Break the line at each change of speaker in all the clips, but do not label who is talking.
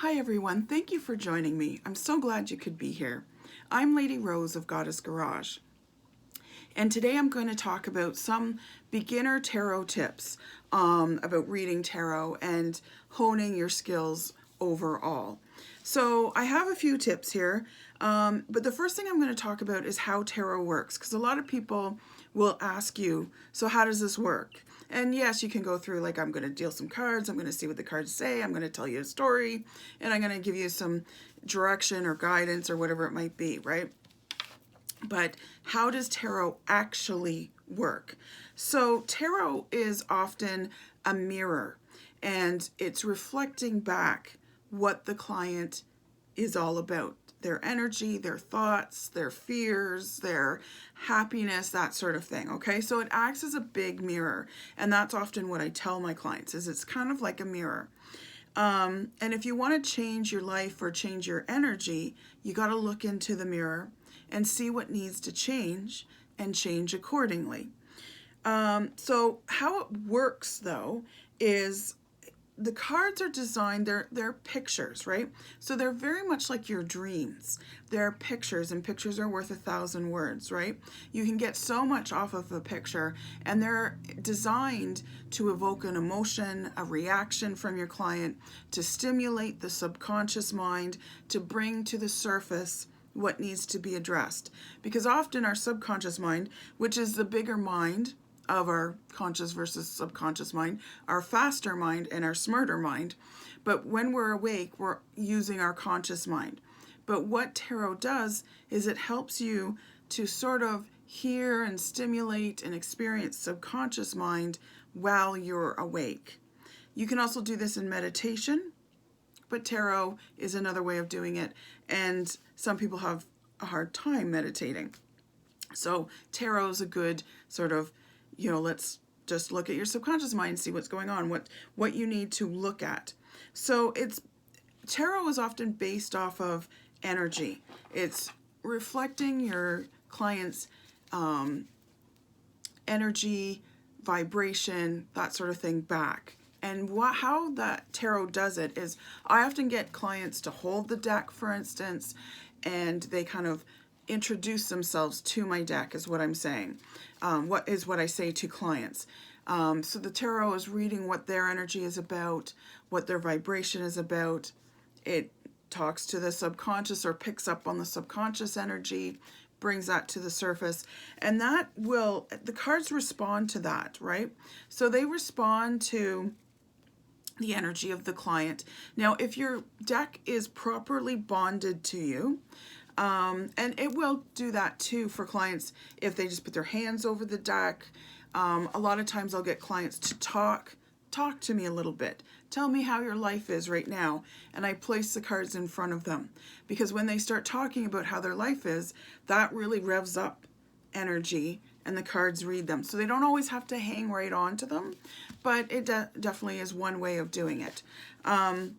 Hi everyone, thank you for joining me. I'm so glad you could be here. I'm Lady Rose of Goddess Garage, and today I'm going to talk about some beginner tarot tips about reading tarot and honing your skills overall. So I have a few tips here, but the first thing I'm going to talk about is how tarot works, because a lot of people will ask you, so how does this work? And yes, you can go through, like, I'm going to deal some cards, I'm going to see what the cards say, I'm going to tell you a story, and I'm going to give you some direction or guidance or whatever it might be, right? But how does tarot actually work? So tarot is often a mirror, and it's reflecting back what the client is all about. Their energy, their thoughts, their fears, their happiness, that sort of thing, okay? So it acts as a big mirror, and that's often what I tell my clients, is it's kind of like a mirror. And if you want to change your life or change your energy, you got to look into the mirror and see what needs to change and change accordingly. So how it works, though, is the cards are designed, they're pictures, right? So they're very much like your dreams. They're pictures, and pictures are worth 1,000 words, right? You can get so much off of a picture, and they're designed to evoke an emotion, a reaction from your client, to stimulate the subconscious mind, to bring to the surface what needs to be addressed. Because often our subconscious mind, which is the bigger mind of our conscious versus subconscious mind, our faster mind and our smarter mind. But when we're awake, we're using our conscious mind. But what tarot does is it helps you to sort of hear and stimulate and experience subconscious mind while you're awake. You can also do this in meditation, but tarot is another way of doing it, and some people have a hard time meditating. So tarot is a good sort of, let's just look at your subconscious mind and see what's going on, what you need to look at. So tarot is often based off of energy. It's reflecting your client's energy, vibration, that sort of thing back. And how that tarot does it is, I often get clients to hold the deck, for instance, and they kind of introduce themselves to my deck, is what I'm saying. What I say to clients. So the tarot is reading what their energy is about, what their vibration is about. It talks to the subconscious or picks up on the subconscious energy, brings that to the surface, and the cards respond to that, right? So they respond to the energy of the client. Now, if your deck is properly bonded to you, and it will do that too for clients if they just put their hands over the deck. A lot of times I'll get clients to talk to me a little bit. Tell me how your life is right now. And I place the cards in front of them, because when they start talking about how their life is, that really revs up energy, and the cards read them. So they don't always have to hang right on to them, but it definitely is one way of doing it. And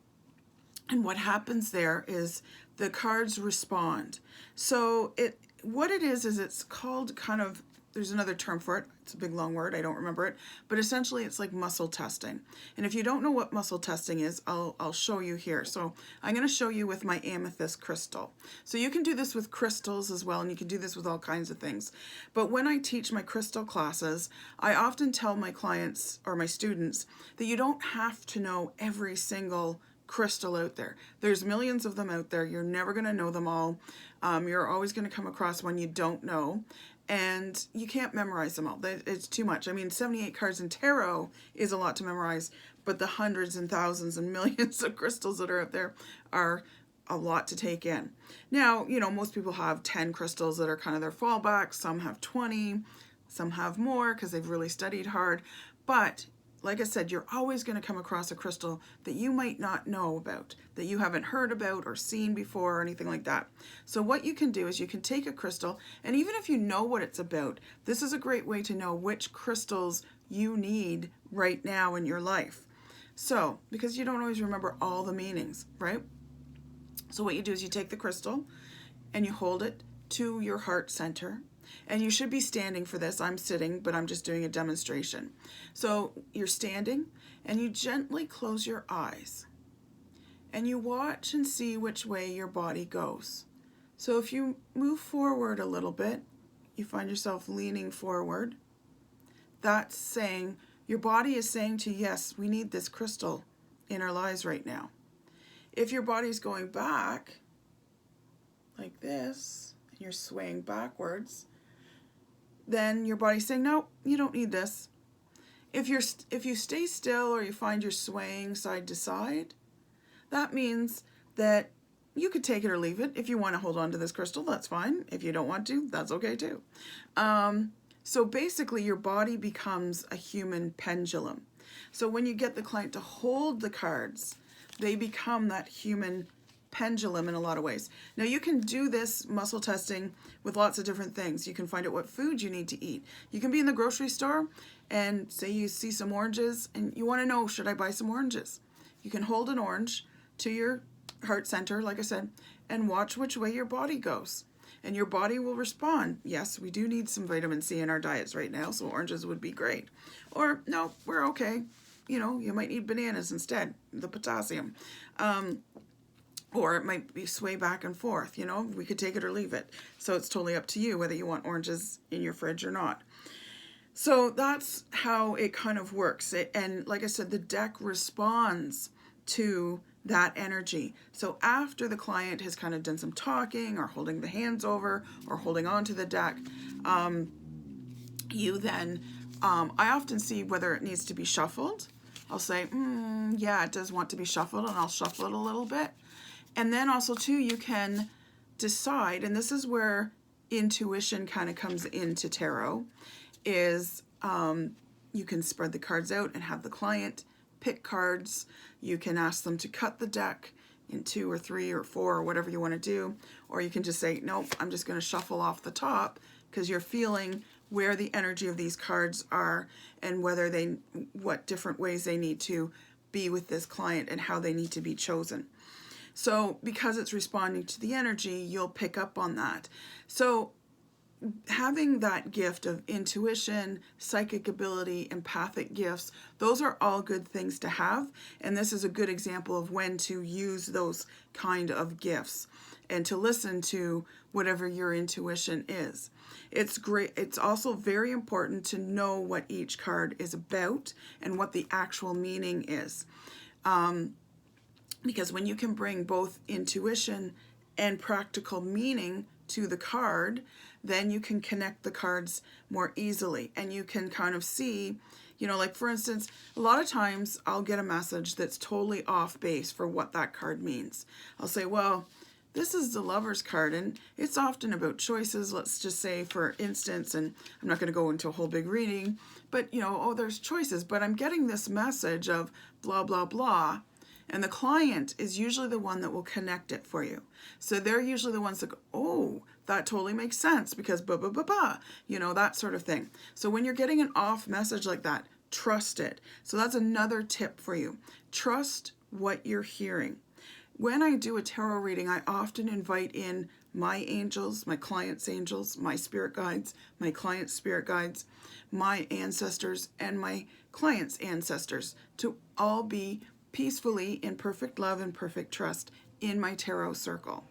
what happens there is the cards respond. So what it is it's called kind of, there's another term for it. It's a big long word, I don't remember it, but essentially it's like muscle testing. And if you don't know what muscle testing is, I'll show you here. So I'm going to show you with my amethyst crystal. So you can do this with crystals as well, and you can do this with all kinds of things. But when I teach my crystal classes, I often tell my clients or my students that you don't have to know every single crystal out there. There's millions of them out there. You're never going to know them all. You're always going to come across one you don't know, and you can't memorize them all. It's too much. I mean, 78 cards in tarot is a lot to memorize, but the hundreds and thousands and millions of crystals that are out there are a lot to take in. Now, most people have 10 crystals that are kind of their fallback. Some have 20, some have more because they've really studied hard. But like I said, you're always going to come across a crystal that you might not know about, that you haven't heard about or seen before or anything like that. So what you can do is you can take a crystal, and even if you know what it's about, this is a great way to know which crystals you need right now in your life. So, because you don't always remember all the meanings, right? So what you do is you take the crystal and you hold it to your heart center. And you should be standing for this. I'm sitting, but I'm just doing a demonstration. So you're standing, and you gently close your eyes. and you watch and see which way your body goes. So if you move forward a little bit, you find yourself leaning forward. That's saying, your body is saying to you, yes, we need this crystal in our lives right now. If your body's going back, like this, and you're swaying backwards, then your body's saying, no, you don't need this. If you stay still or you find you're swaying side to side, that means that you could take it or leave it. If you want to hold on to this crystal, that's fine. If you don't want to, that's okay too. So basically your body becomes a human pendulum. So when you get the client to hold the cards, they become that human pendulum in a lot of ways. Now you can do this muscle testing with lots of different things. You can find out what food you need to eat. You can be in the grocery store and say you see some oranges and you want to know, should I buy some oranges? You can hold an orange to your heart center, like I said, and watch which way your body goes. And your body will respond. Yes, we do need some vitamin C in our diets right now, so oranges would be great. Or, no, we're okay. You know, you might need bananas instead, the potassium. Or it might be sway back and forth, you know, we could take it or leave it. So it's totally up to you whether you want oranges in your fridge or not. So that's how it kind of works. And like I said, the deck responds to that energy. So after the client has kind of done some talking or holding the hands over or holding on to the deck, you then, I often see whether it needs to be shuffled. I'll say, yeah, it does want to be shuffled, and I'll shuffle it a little bit. And then also too, you can decide, and this is where intuition kind of comes into tarot, is you can spread the cards out and have the client pick cards. You can ask them to cut the deck in 2 or 3 or 4 or whatever you want to do. Or you can just say, nope, I'm just going to shuffle off the top, because you're feeling where the energy of these cards are and what different ways they need to be with this client and how they need to be chosen. So because it's responding to the energy, you'll pick up on that. So having that gift of intuition, psychic ability, empathic gifts, those are all good things to have. And this is a good example of when to use those kind of gifts and to listen to whatever your intuition is. It's great. It's also very important to know what each card is about and what the actual meaning is. Because when you can bring both intuition and practical meaning to the card, then you can connect the cards more easily, and you can kind of see, you know, like for instance, a lot of times I'll get a message that's totally off base for what that card means. I'll say, well, this is the Lover's card, and it's often about choices, let's just say, for instance, and I'm not going to go into a whole big reading, but, you know, oh, there's choices, but I'm getting this message of blah, blah, blah, and the client is usually the one that will connect it for you. So they're usually the ones that go, oh, that totally makes sense because blah, blah, blah, blah, you know, that sort of thing. So when you're getting an off message like that, trust it. So that's another tip for you. Trust what you're hearing. When I do a tarot reading, I often invite in my angels, my client's angels, my spirit guides, my client's spirit guides, my ancestors, and my client's ancestors to all be peacefully in perfect love and perfect trust in my tarot circle.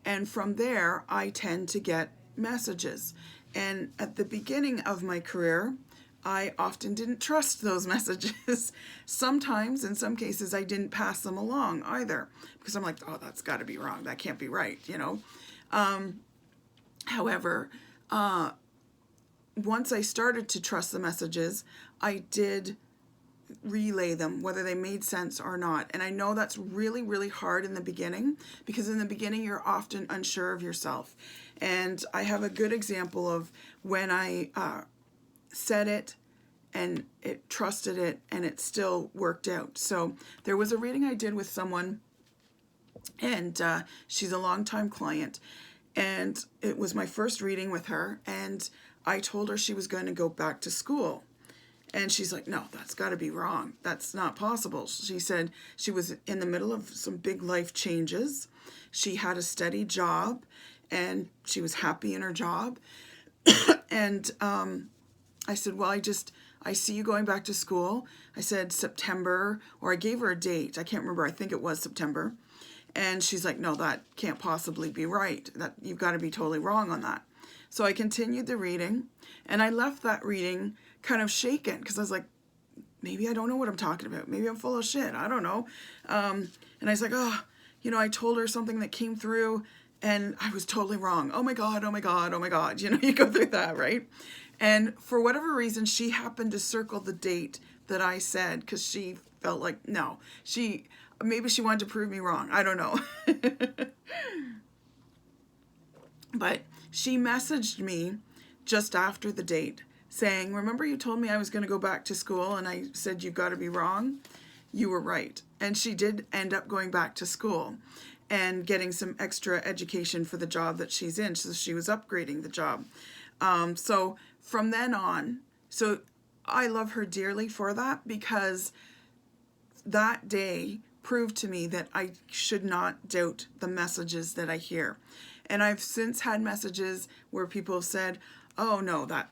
And from there, I tend to get messages. And at the beginning of my career, I often didn't trust those messages. Sometimes, in some cases, I didn't pass them along either, because I'm like, oh, that's got to be wrong. That can't be right, you know. However, once I started to trust the messages, I did relay them, whether they made sense or not. And I know that's really, really hard in the beginning, because in the beginning you're often unsure of yourself. And I have a good example of when I said it and it trusted it and it still worked out. So there was a reading I did with someone, and she's a longtime client, and it was my first reading with her, and I told her she was going to go back to school. And she's like, no, that's got to be wrong. That's not possible. She said she was in the middle of some big life changes. She had a steady job and she was happy in her job. And I said, well, I see you going back to school. I said September, or I gave her a date. I can't remember. I think it was September. And she's like, no, that can't possibly be right. That you've got to be totally wrong on that. So I continued the reading, and I left that reading kind of shaken because I was like, maybe I don't know what I'm talking about. Maybe I'm full of shit. I don't know. And I was like, oh, you know, I told her something that came through and I was totally wrong. Oh my God, oh my God, oh my God. You know, you go through that, right? And for whatever reason, she happened to circle the date that I said because she felt like, no, maybe she wanted to prove me wrong. I don't know. But she messaged me just after the date saying, remember you told me I was going to go back to school and I said, you've got to be wrong? You were right. And she did end up going back to school and getting some extra education for the job that she's in. So she was upgrading the job. So from then on, so I love her dearly for that, because that day proved to me that I should not doubt the messages that I hear. And I've since had messages where people have said, oh no, that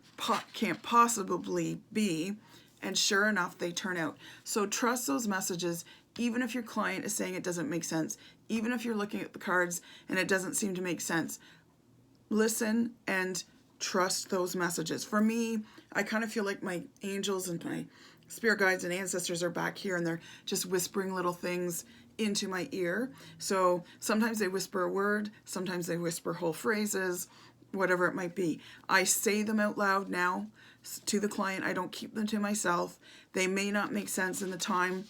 can't possibly be. And sure enough, they turn out. So trust those messages, even if your client is saying it doesn't make sense, even if you're looking at the cards and it doesn't seem to make sense. Listen and trust those messages. For me, I kind of feel like my angels and my spirit guides and ancestors are back here and they're just whispering little things into my ear. So sometimes they whisper a word, sometimes they whisper whole phrases, whatever it might be. I say them out loud now to the client. I don't keep them to myself. They may not make sense at the time,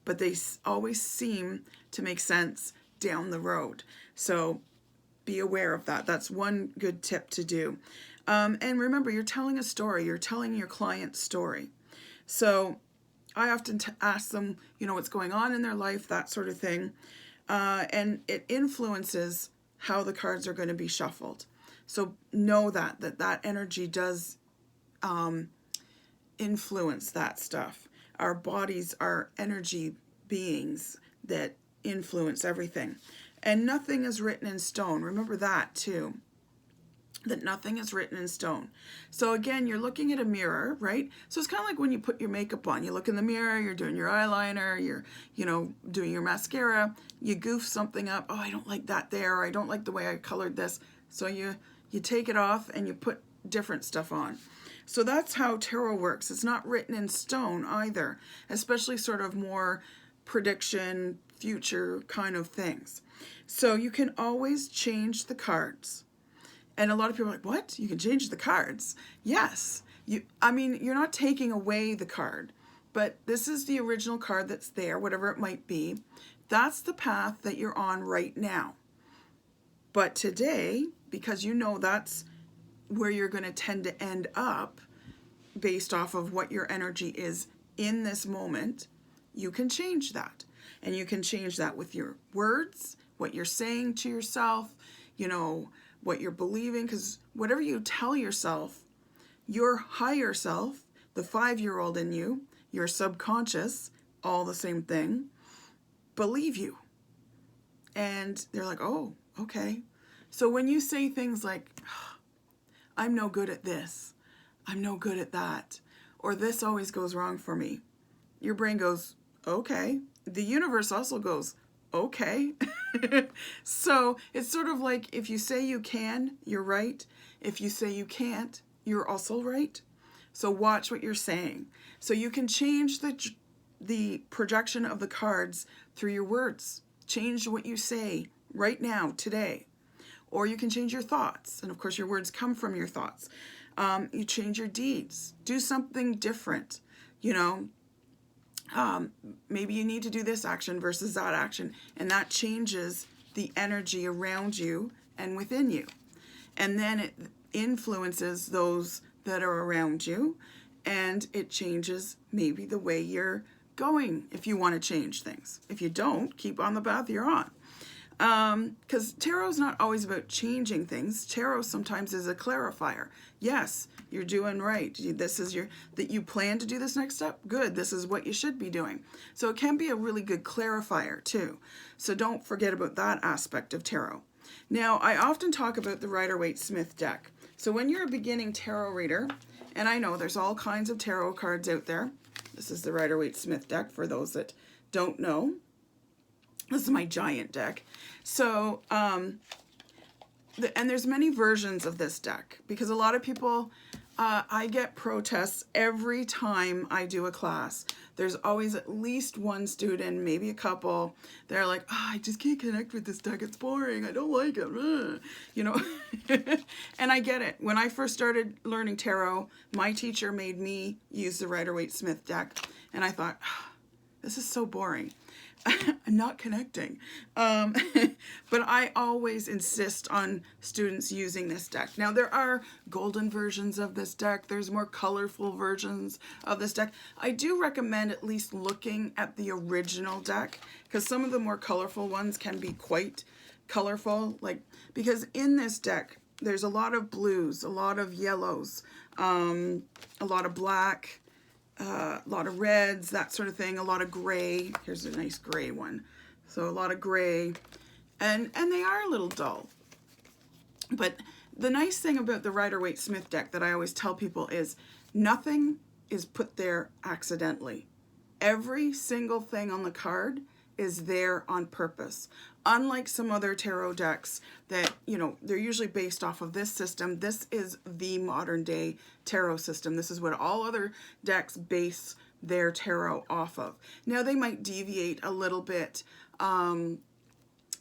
but they always seem to make sense down the road. So be aware of that. That's one good tip to do. And remember, you're telling a story. You're telling your client's story. So I often ask them, you know, what's going on in their life, that sort of thing. And it influences how the cards are going to be shuffled. So know that energy does influence that stuff. Our bodies are energy beings that influence everything. And nothing is written in stone. Remember that too. That nothing is written in stone. So again, you're looking at a mirror, right? So it's kind of like when you put your makeup on. You look in the mirror, you're doing your eyeliner, you're, doing your mascara, you goof something up. Oh, I don't like that there, or I don't like the way I colored this. So you take it off and you put different stuff on. So that's how tarot works. It's not written in stone either, especially sort of more prediction, future kind of things. So you can always change the cards. And a lot of people are like, what? You can change the cards? Yes. You're not taking away the card, but this is the original card that's there, whatever it might be. That's the path that you're on right now. But today, because you know that's where you're going to tend to end up based off of what your energy is in this moment, you can change that. And you can change that with your words, what you're saying to yourself, what you're believing, because whatever you tell yourself, your higher self, the 5-year-old in you, your subconscious, all the same thing, believe you. And they're like, oh, okay. So when you say things like, I'm no good at this, I'm no good at that, or this always goes wrong for me, your brain goes, okay. The universe also goes, okay. So it's sort of like if you say you can, you're right. If you say you can't, you're also right. So watch what you're saying. So you can change the projection of the cards through your words. Change what you say right now, today. Or you can change your thoughts. And of course your words come from your thoughts. You change your deeds. Do something different. Maybe you need to do this action versus that action, and that changes the energy around you and within you. And then it influences those that are around you, and it changes maybe the way you're going if you want to change things. If you don't, keep on the path you're on. Because tarot is not always about changing things. Tarot sometimes is a clarifier. Yes, you're doing right. This is that you plan to do this next step. Good. This is what you should be doing. So it can be a really good clarifier too. So don't forget about that aspect of tarot. Now, I often talk about the Rider-Waite-Smith deck. So when you're a beginning tarot reader And I know there's all kinds of tarot cards out there. This is the Rider-Waite-Smith deck for those that don't know. This is my giant deck. So, and there's many versions of this deck because a lot of people, I get protests every time I do a class. There's always at least one student, maybe a couple. They're like, oh, I just can't connect with this deck. It's boring. I don't like it. You know, and I get it. When I first started learning tarot, my teacher made me use the Rider-Waite-Smith deck. And I thought, oh, this is so boring. I'm not connecting. But I always insist on students using this deck. Now, there are golden versions of this deck. There's more colorful versions of this deck. I do recommend at least looking at the original deck because some of the more colorful ones can be quite colorful. Because in this deck, there's a lot of blues, a lot of yellows, a lot of black, a lot of reds, that sort of thing, a lot of gray. Here's a nice gray one. So a lot of gray, and they are a little dull. But the nice thing about the Rider-Waite-Smith deck that I always tell people is nothing is put there accidentally. Every single thing on the card is there on purpose. Unlike some other tarot decks that, you know, they're usually based off of this system, this is the modern day tarot system. This is what all other decks base their tarot off of. Now, they might deviate a little bit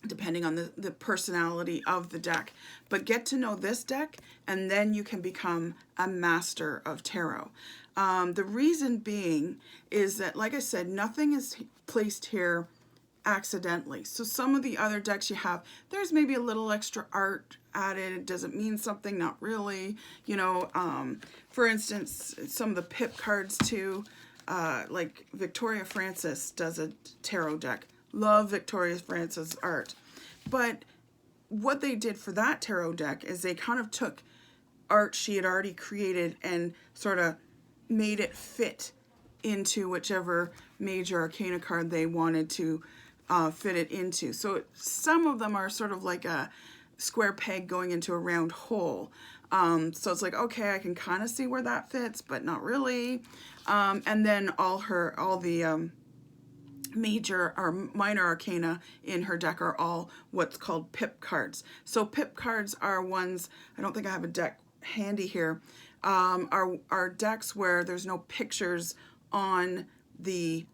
depending on the personality of the deck, but get to know this deck and then you can become a master of tarot. The reason being is that, like I said, nothing is placed here accidentally. So some of the other decks you have, there's maybe a little extra art added. Does it mean something? Not really. You know, for instance, some of the pip cards too, like Victoria Francis does a tarot deck. Love Victoria Francis art. But what they did for that tarot deck is they kind of took art she had already created and sort of made it fit into whichever major arcana card they wanted to fit it into. So some of them are sort of like a square peg going into a round hole. So it's like, okay, I can kind of see where that fits, but not really. And then all the major or minor arcana in her deck are all what's called pip cards. So pip cards are ones, I don't think I have a deck handy here, are decks where there's no pictures on the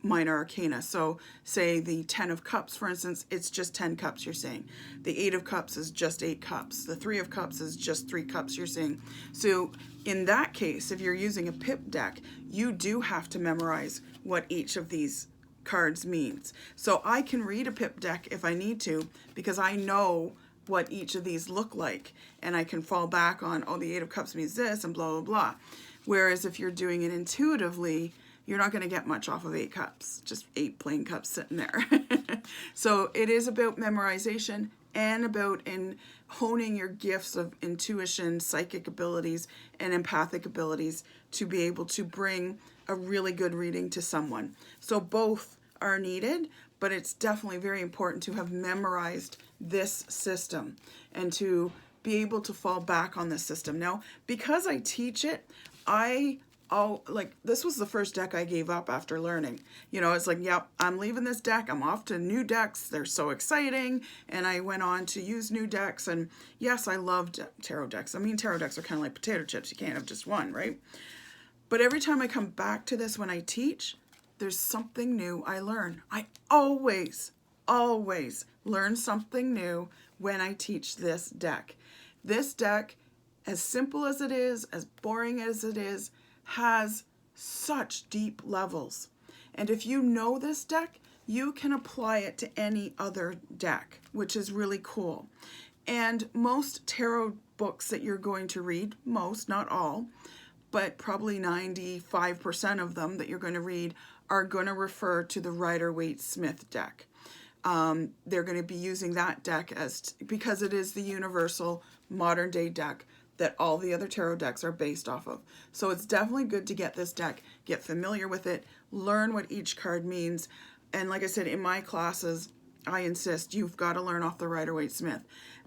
minor arcana. So say the 10 of cups, for instance, it's just 10 cups you're saying. The 8 of cups is just 8 cups. The 3 of cups is just 3 cups you're saying. So in that case, if you're using a pip deck, you do have to memorize what each of these cards means. So I can read a pip deck if I need to because I know what each of these look like, and I can fall back on, oh, the 8 of cups means this and blah, blah, blah. Whereas if you're doing it intuitively, you're not going to get much off of 8 cups, just 8 plain cups sitting there. So it is about memorization and about honing your gifts of intuition, psychic abilities, and empathic abilities to be able to bring a really good reading to someone. So both are needed, but it's definitely very important to have memorized this system and to be able to fall back on this system. Now, because I teach it, this was the first deck I gave up after learning. You know, it's like, yep, I'm leaving this deck. I'm off to new decks. They're so exciting. And I went on to use new decks. And yes, I loved tarot decks. I mean, tarot decks are kind of like potato chips. You can't have just one, right? But every time I come back to this when I teach, there's something new I learn. I always learn something new when I teach this deck. This deck, as simple as it is, as boring as it is, has such deep levels. And if you know this deck, you can apply it to any other deck, which is really cool. And most tarot books that you're going to read, most, not all, but probably 95% of them that you're going to read are going to refer to the Rider-Waite-Smith deck. They're going to be using that deck because it is the universal modern day deck that all the other tarot decks are based off of. So it's definitely good to get this deck, get familiar with it, learn what each card means. And like I said, in my classes, I insist you've got to learn off the Rider-Waite-Smith.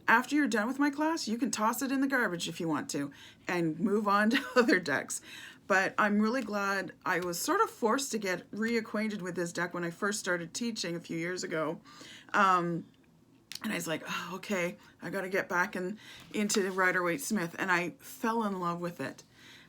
After you're done with my class, you can toss it in the garbage if you want to and move on to other decks. But I'm really glad I was sort of forced to get reacquainted with this deck when I first started teaching a few years ago. And I was like, oh, okay, I got to get back into Rider-Waite-Smith. And I fell in love with it.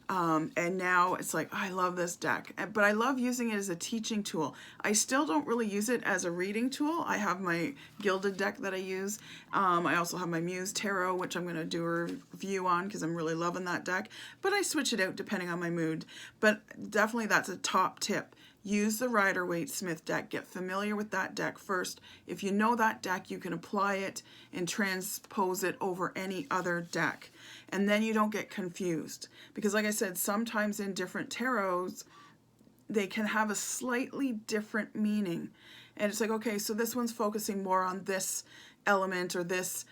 And now it's like, oh, I love this deck, but I love using it as a teaching tool. I still don't really use it as a reading tool. I have my Gilded deck that I use. I also have my Muse Tarot, which I'm going to do a review on because I'm really loving that deck, but I switch it out depending on my mood. But definitely that's a top tip. Use the Rider-Waite-Smith deck. Get familiar with that deck first. If you know that deck, you can apply it and transpose it over any other deck. And then you don't get confused. Because like I said, sometimes in different tarots, they can have a slightly different meaning. And it's like, okay, so this one's focusing more on this element or this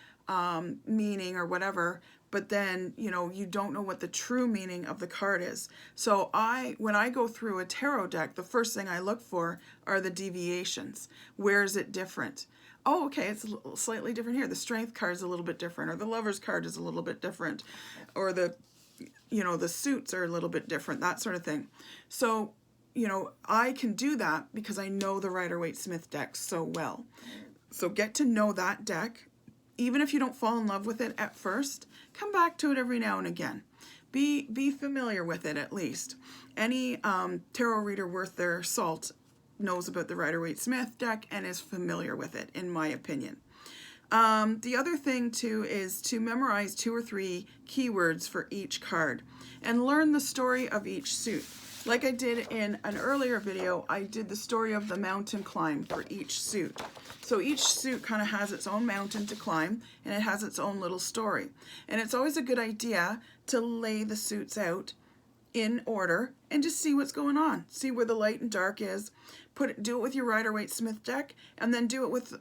meaning or whatever. But then, you know, you don't know what the true meaning of the card is. So when I go through a tarot deck, the first thing I look for are the deviations. Where is it different? Oh, okay, it's slightly different here. The Strength card is a little bit different, or the Lover's card is a little bit different, or the suits are a little bit different, that sort of thing. So, you know, I can do that because I know the Rider-Waite-Smith deck so well. So get to know that deck. Even if you don't fall in love with it at first, come back to it every now and again. Be familiar with it at least. Any tarot reader worth their salt knows about the Rider-Waite-Smith deck and is familiar with it, in my opinion. The other thing too is to memorize 2 or 3 keywords for each card and learn the story of each suit. Like I did in an earlier video, I did the story of the mountain climb for each suit. So each suit kind of has its own mountain to climb, and it has its own little story. And it's always a good idea to lay the suits out in order and just see what's going on. See where the light and dark is. Do it with your Rider-Waite-Smith deck, and then do it with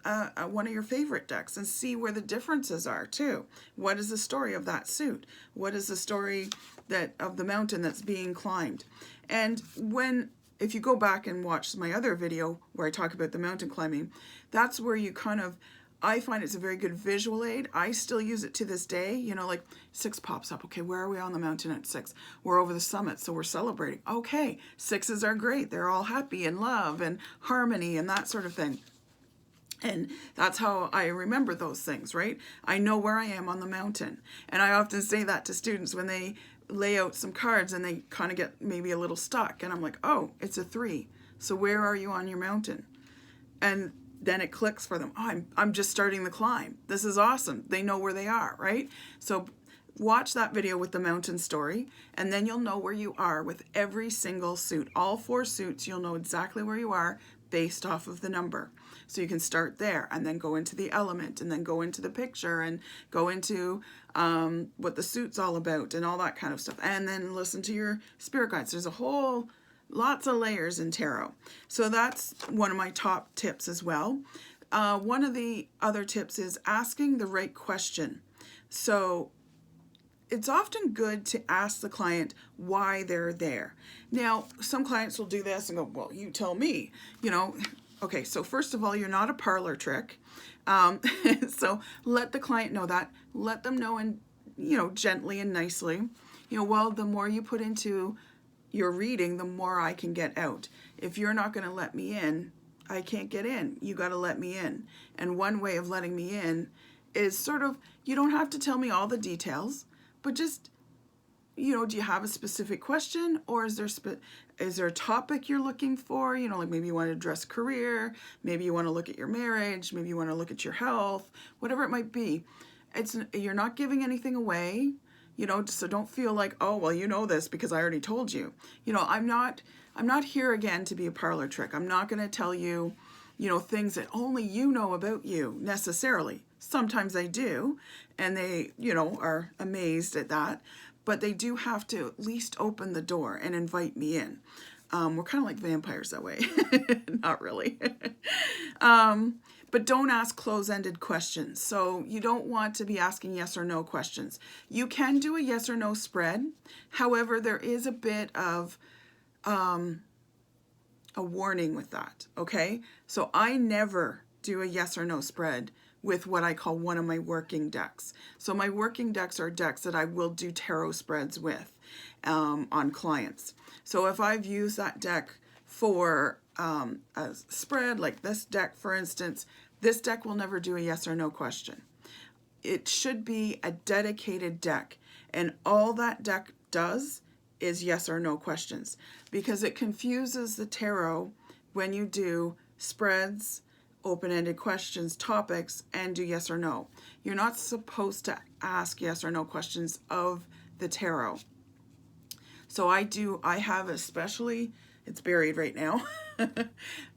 one of your favorite decks and see where the differences are too. What is the story of that suit? What is the story of the mountain that's being climbed? And if you go back and watch my other video where I talk about the mountain climbing, that's where you I find it's a very good visual aid. I still use it to this day. You know, like 6 pops up. Okay, where are we on the mountain at 6? We're over the summit, so we're celebrating. Okay, 6s are great. They're all happy and love and harmony and that sort of thing. And that's how I remember those things, right? I know where I am on the mountain. And I often say that to students when they lay out some cards and they kind of get maybe a little stuck. And I'm like, oh, it's a 3. So where are you on your mountain? And then it clicks for them. Oh, I'm just starting the climb. This is awesome. They know where they are, right? So watch that video with the mountain story, and then you'll know where you are with every single suit. All 4 suits, you'll know exactly where you are based off of the number. So you can start there and then go into the element and then go into the picture and go into what the suit's all about and all that kind of stuff. And then listen to your spirit guides. There's lots of layers in tarot. So that's one of my top tips as well. One of the other tips is asking the right question. So it's often good to ask the client why they're there. Now, some clients will do this and go, well, you tell me, you know. Okay, so first of all, you're not a parlor trick. So let the client know that. Let them know, and gently and nicely. Well, the more you put into your reading, the more I can get out. If you're not going to let me in, I can't get in. You got to let me in. And one way of letting me in is sort of, you don't have to tell me all the details, but just, do you have a specific question, or is there a topic you're looking for? Like maybe you want to address career, maybe you want to look at your marriage, maybe you want to look at your health, whatever it might be. You're not giving anything away. So don't feel like, oh, well, you know this because I already told you. I'm not here again to be a parlor trick. I'm not going to tell you, things that only you know about you necessarily. Sometimes I do, and they, are amazed at that, but they do have to at least open the door and invite me in. We're kind of like vampires that way. Not really. But don't ask close-ended questions. So you don't want to be asking yes or no questions. You can do a yes or no spread. However, there is a bit of a warning with that, okay? So I never do a yes or no spread with what I call one of my working decks. So my working decks are decks that I will do tarot spreads with on clients. So if I've used that deck for a spread, like this deck for instance, this deck will never do a yes or no question. It should be a dedicated deck, and all that deck does is yes or no questions, because it confuses the tarot when you do spreads, open-ended questions, topics, and do yes or no. You're not supposed to ask yes or no questions of the tarot. So I have especially, it's buried right now,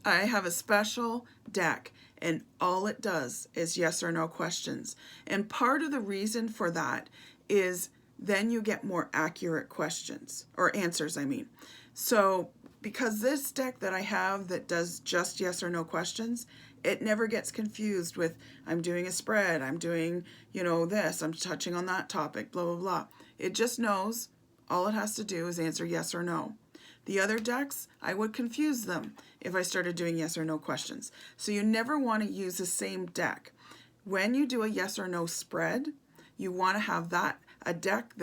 I have a special deck, and all it does is yes or no questions. And part of the reason for that is then you get more accurate questions, or answers, I mean. So because this deck that I have that does just yes or no questions, it never gets confused with I'm doing a spread, I'm doing, this, I'm touching on that topic, blah, blah, blah. It just knows all it has to do is answer yes or no. The other decks, I would confuse them if I started doing yes or no questions. So you never want to use the same deck. When you do a yes or no spread, you want to have a deck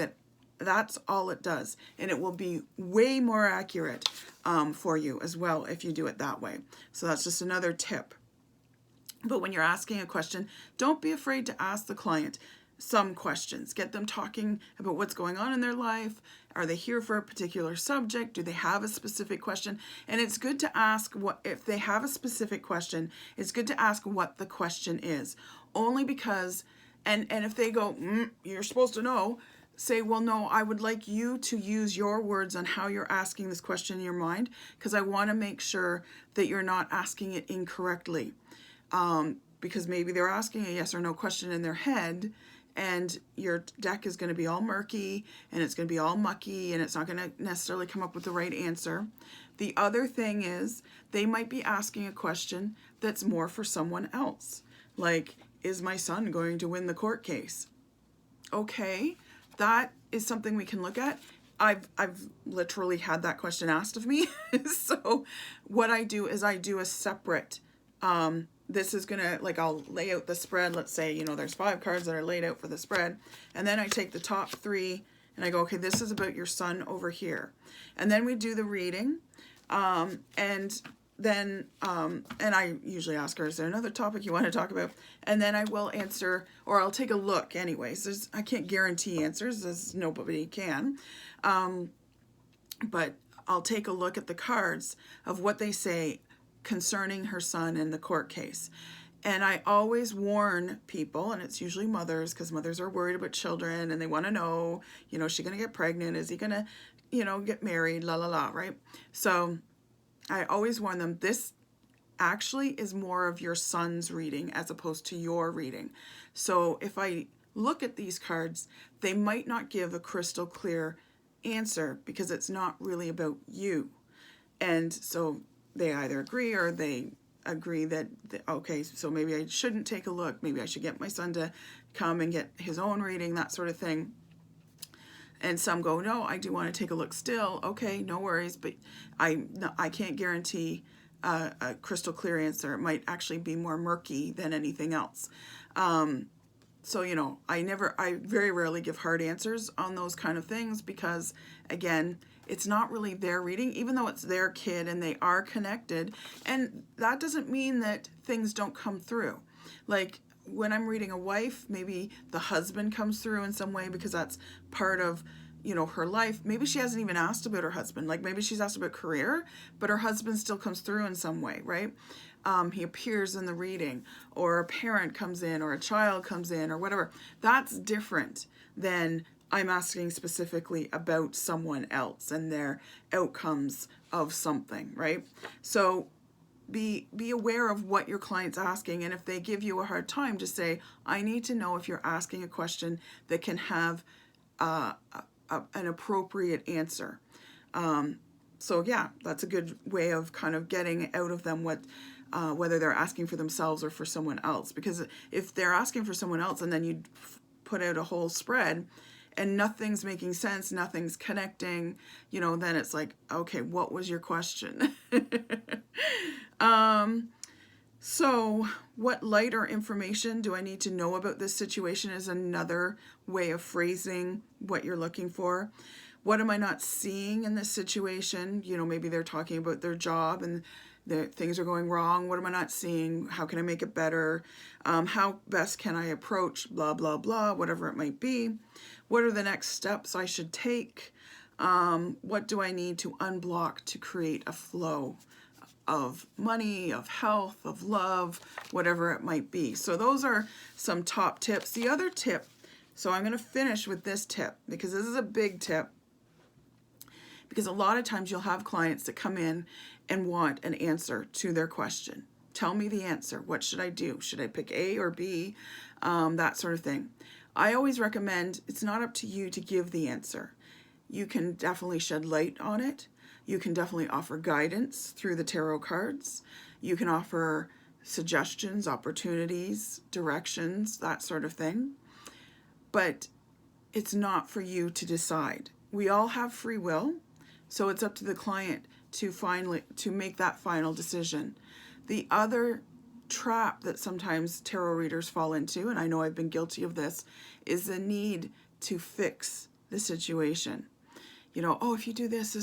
that's all it does, and it will be way more accurate for you as well if you do it that way. So that's just another tip. But when you're asking a question, don't be afraid to ask the client some questions. Get them talking about what's going on in their life. Are they here for a particular subject? Do they have a specific question? And it's good to ask if they have a specific question, it's good to ask what the question is. Only because, and if they go, you're supposed to know, say, well, no, I would like you to use your words on how you're asking this question in your mind, because I want to make sure that you're not asking it incorrectly. Because maybe they're asking a yes or no question in their head, and your deck is going to be all murky, and it's going to be all mucky, and it's not going to necessarily come up with the right answer. The other thing is they might be asking a question that's more for someone else. Like, is my son going to win the court case? Okay, that is something we can look at. I've literally had that question asked of me. So what I do is I do a separate, this is gonna, like, I'll lay out the spread. Let's say, there's 5 cards that are laid out for the spread. And then I take the top 3 and I go, okay, this is about your son over here. And then we do the reading. And then, and I usually ask her, is there another topic you want to talk about? And then I will answer, or I'll take a look anyways. I can't guarantee answers, as nobody can. But I'll take a look at the cards of what they say concerning her son in the court case. And I always warn people, and it's usually mothers, because mothers are worried about children and they want to know, is she going to get pregnant? Is he going to, get married? La, la, la, right? So I always warn them, this actually is more of your son's reading as opposed to your reading. So if I look at these cards, they might not give a crystal clear answer because it's not really about you. And so they either agree or they agree that, okay, so maybe I shouldn't take a look. Maybe I should get my son to come and get his own reading, that sort of thing. And some go, no, I do want to take a look still. Okay, no worries, but I can't guarantee a crystal clear answer. It might actually be more murky than anything else. So, I very rarely give hard answers on those kind of things because, again, it's not really their reading, even though it's their kid and they are connected. And that doesn't mean that things don't come through. Like, when I'm reading a wife, maybe the husband comes through in some way because that's part of, her life. Maybe she hasn't even asked about her husband. Like, maybe she's asked about career, but her husband still comes through in some way, right? He appears in the reading, or a parent comes in, or a child comes in, or whatever. That's different than I'm asking specifically about someone else and their outcomes of something, right? So be aware of what your client's asking, and if they give you a hard time, just say, I need to know if you're asking a question that can have an appropriate answer. So yeah, that's a good way of kind of getting out of them whether they're asking for themselves or for someone else. Because if they're asking for someone else and then you put out a whole spread and nothing's making sense, nothing's connecting, then it's like, okay, what was your question? So what light or information do I need to know about this situation is another way of phrasing what you're looking for. What am I not seeing in this situation? You know, maybe they're talking about their job and things are going wrong. What am I not seeing? How can I make it better? How best can I approach blah, blah, blah, whatever it might be? What are the next steps I should take? What do I need to unblock to create a flow of money, of health, of love, whatever it might be? So those are some top tips. The other tip, so I'm going to finish with this tip because this is a big tip, because a lot of times you'll have clients that come in and want an answer to their question. Tell me the answer. What should I do? Should I pick A or B? That sort of thing. I always recommend it's not up to you to give the answer. You can definitely shed light on it. You can definitely offer guidance through the tarot cards. You can offer suggestions, opportunities, directions, that sort of thing. But it's not for you to decide. We all have free will, so it's up to the client to make that final decision. The other trap that sometimes tarot readers fall into, and I know I've been guilty of this, is the need to fix the situation. You know, oh, if you do this,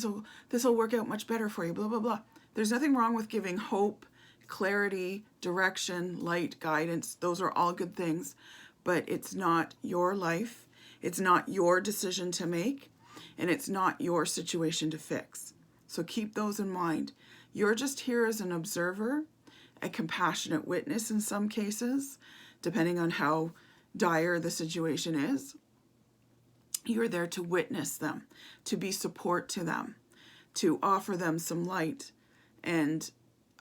this'll work out much better for you, blah, blah, blah. There's nothing wrong with giving hope, clarity, direction, light, guidance. Those are all good things, but it's not your life. It's not your decision to make, and it's not your situation to fix. So keep those in mind. You're just here as an observer, a compassionate witness in some cases, depending on how dire the situation is. You're there to witness them, to be support to them, to offer them some light and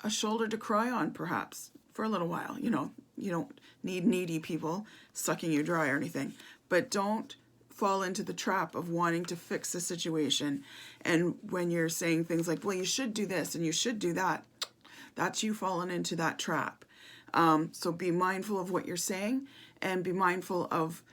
a shoulder to cry on, perhaps, for a little while. You know, you don't need needy people sucking you dry or anything, but don't fall into the trap of wanting to fix the situation. And when you're saying things like, well, you should do this and you should do that, that's you falling into that trap. So be mindful of what you're saying and be mindful of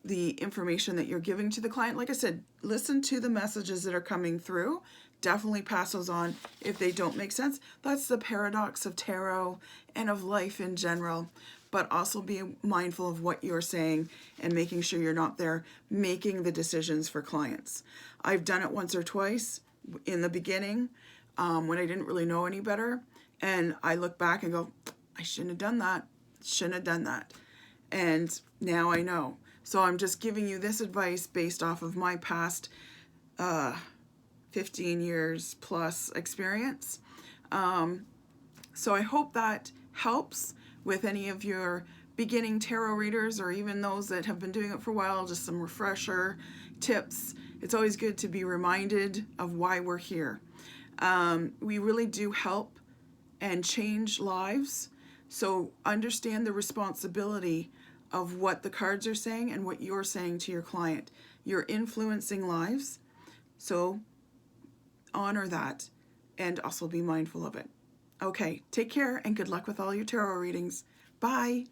the information that you're giving to the client. Like I said, listen to the messages that are coming through. Definitely pass those on if they don't make sense. That's the paradox of tarot and of life in general. But also be mindful of what you're saying and making sure you're not there making the decisions for clients. I've done it once or twice in the beginning when I didn't really know any better. And I look back and go, I shouldn't have done that. Shouldn't have done that. And now I know. So I'm just giving you this advice based off of my past 15 years plus experience. So I hope that helps with any of your beginning tarot readers or even those that have been doing it for a while, just some refresher tips. It's always good to be reminded of why we're here. We really do help and change lives. So understand the responsibility of what the cards are saying and what you're saying to your client. You're influencing lives, so honor that and also be mindful of it. Okay, take care and good luck with all your tarot readings. Bye.